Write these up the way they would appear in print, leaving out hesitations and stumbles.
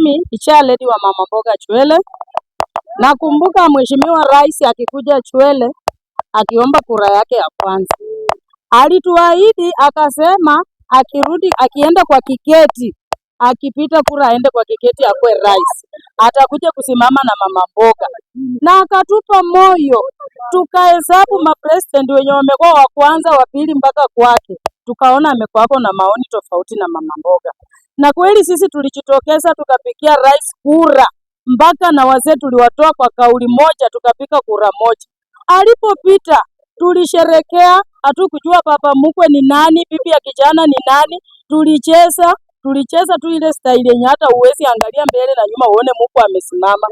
Mimi Ichaledi wa mama mboga Chwele. Nakumbuka Mheshimiwa Rais akikuja Chwele akiomba kura yake ya kwanza, alituahidi akasema akirudi akienda kwa Kiketi, akipita kura aende kwa Kiketi akwe rais, atakuja kusimama na mama mboga, na akatupa moyo. Tukahesabu mapresident wenye wamekuwa wa kwanza wa pili mpaka kwake, tukaona amekuwako na maoni tofauti na mama mboga, na kweli sisi tulijitokeza tukapigia rais kura, mpaka na wazee tuliwatoa kwa kauli moja, tukapika kura moja. Alipopita tulisherekea, hatukujua papa mkwe ni nani, bibi ya kijana ni nani. Tulicheza tu ile style yenye hata uwezi angalia mbele na nyuma uone mkwe amesimama.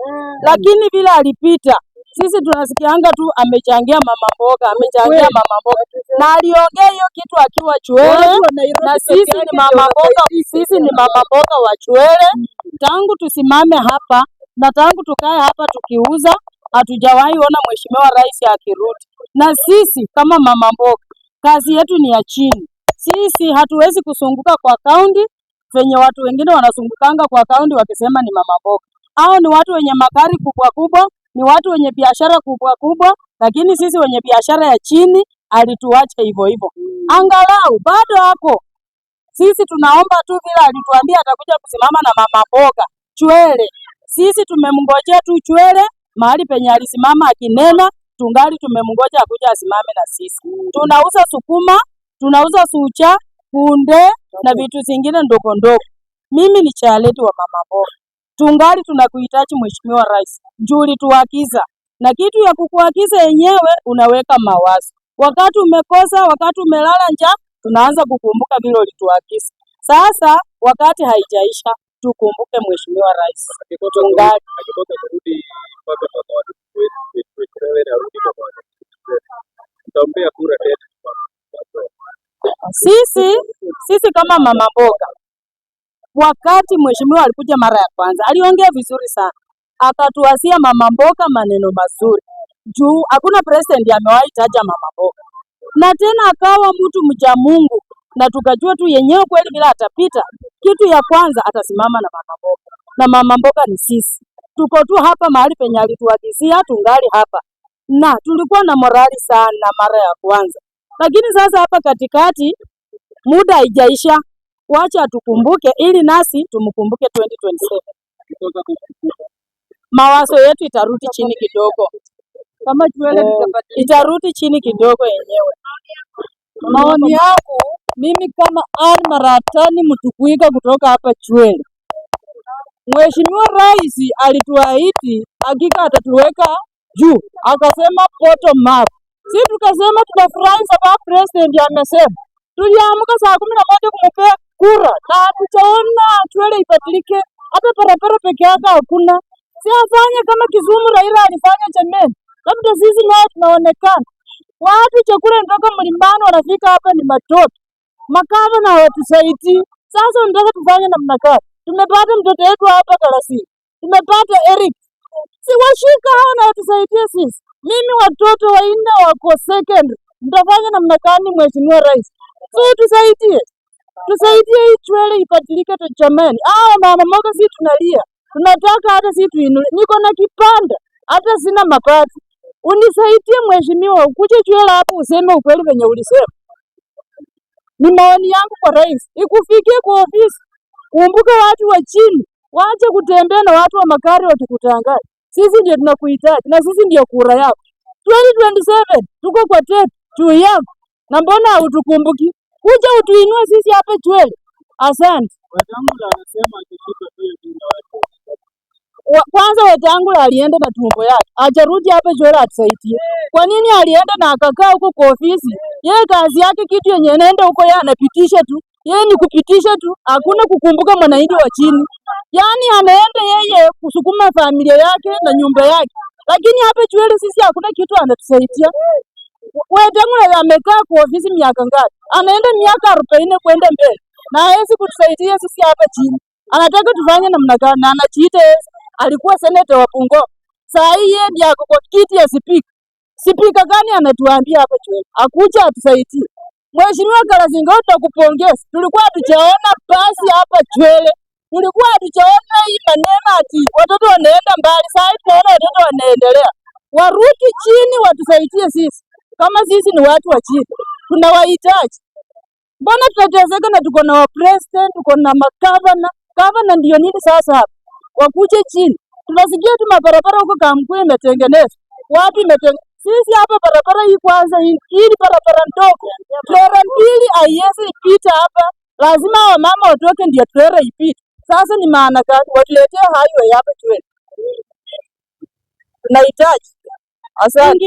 Lakini vile alipita, sisi tunasikianga tu amechangia mama mboga, amechangia mama mboga, na aliongea hiyo kitu akiwa Chwele, na sisi ni mama mboga, sisi ni mama mboga wa Chwele. Tangu tusimame hapa na tangu tukae hapa tukiuza, hatujawahi ona Mheshimiwa Rais akirudi. Na sisi kama mama mboga, kazi yetu ni ya chini. Sisi hatuwezi kusunguka kwa kaunti venye watu wengine wanasungukanga kwa kaunti wakisema ni mama mboga. Hao ni watu wenye magari kubwa kubwa, ni watu wenye biashara kubwa kubwa, lakini sisi wenye biashara ya chini alituacha hivyo hivyo. Angalau bado hapo sisi tunaomba tu vile alituambia atakuja kusimama na mama mboga Chwele. Sisi tumemngojea tu Chwele, mahali penye alisimama akinena, tungali tumemngoja akuja asimame na sisi. Tunauza sukuma, tunauza sucha, kunde na vitu zingine ndogo ndogo. Mimi ni Ichaledi wa mama mboga. Tungali tunakuhitaji Mheshimiwa Rais. Juli tuagiza. Na kitu ya kukuagiza yenyewe unaweka mawazo. Wakati umekosa, wakati umelala njaa, tunaanza kukumbuka vile ulituagiza. Sasa wakati haijaisha, tukumbuke Mheshimiwa Rais. Tungali sisi kama mama mboga, wakati Mheshimiwa alikuja mara ya kwanza, aliongea vizuri sana. Akatuasia mama mboga maneno mazuri. Juu hakuna president amewahi taja mama mboga. Na tena akawa mtu mcha Mungu, na tukajua tu yenyewe kweli bila atapita, kitu ya kwanza atasimama na mama mboga. Na mama mboga ni sisi. Tuko tu hapa mahali penye alituagizia, tungali hapa. Na tulikuwa na morali sana mara ya kwanza. Lakini sasa hapa katikati muda haijaisha, wacha tukumbuke ili nasi tumkumbuke 2027. Mawazo yetu itarudi chini kidogo. Kama Chwele itarudi chini kidogo yenyewe. Maoni yangu mimi kama Ann Maratani Mtukuiga kutoka hapa Chwele. Mheshimiwa Rais alituahidi hakika atatuweka juu. Akasema bottom up. Sisi tukasema tunafurahi sababu president amesema. Tuliamka saa 11 kumpea kura na hatujaona Chwele ibadilike. Hata barabara peke yake hakuna. Si afanye kama Kisumu Raila alifanya jameni. Labda sisi nao tunaonekana. Watu chakula ndoka mlimani wanafika hapa ni matoto. Makava na watusaidii. Sasa unataka tufanye namna gani? Tumepata mtoto wetu hapa Kalasi. Tumepata Eric. Si washika hao na watusaidie sisi. Mimi watoto wanne wako secondary. Mtafanya namna gani Mheshimiwa Rais? So tusaidie. Tusaidie hii Chwele ibadilike tu jamani. Mama mboga sisi tunalia. Tunataka hata sisi tuinue. Niko na kipanda. Hata sina mapato. Unisaidie Mheshimiwa, ukuje Chwele hapo useme ukweli venye ulisema. Ni maoni yangu kwa rais. Ikufikie kwa ofisi. Kumbuka watu wa chini. Waache kutembea na watu wa magari wakikutangaza. Sisi ndio tunakuhitaji na sisi ndio kura yako. 2027 tuko kwa tepu juu yako. Na mbona hautukumbuki? Kuja utuinue sisi hapa Chwele. Asante. Wetangula anasema akishika pia jina watu. Kwanza Wetangula alienda na tumbo yake. Hajarudi hapa Chwele atusaidie. Kwa nini alienda na akakaa huko kwa ofisi? Yeye kazi yake kitu yenye anaenda huko yeye anapitisha tu. Yeye ni kupitisha tu, hakuna kukumbuka mwananchi wa chini. Yaani anaenda yeye kusukuma familia yake na nyumba yake. Lakini hapa Chwele sisi hakuna kitu anatusaidia. Wetangula amekaa kwa ofisi miaka ngapi? Anaenda miaka 40 kwenda mbele. Na hawezi kutusaidia sisi hapa chini. Anataka tufanye namna gani? Na anajiita alikuwa seneta wa Bungoma. Saa hii yeye ndiye ako kwa kiti ya spika. Spika gani anatuambia hapa Chwele? Akuja atusaidie. Mheshimiwa Kalasinga, tutakupongeza. Tulikuwa tujaona basi hapa Chwele. Tulikuwa hatujaona hii maneno ati watoto wanaenda mbali. Sasa tunaona watoto wanaendelea. Warudi chini watusaidie sisi. Kama sisi ni watu wa chini, tunawahitaji. Mbona tunateseka na tuko na president, tuko na magavana. Gavana ndio nini sasa hapa? Wakuje chini. Tunasikia tu mabarabara huko Kamkwe imetengenezwa. Watu sisi hapa barabara hii kwanza hii barabara ndogo. Trela mbili haiwezi ipita hapa. Lazima wamama watoke ndio trela ipite. Sasa ni maana gani watuletee highway hapa tuwe? Tunahitaji. Asante.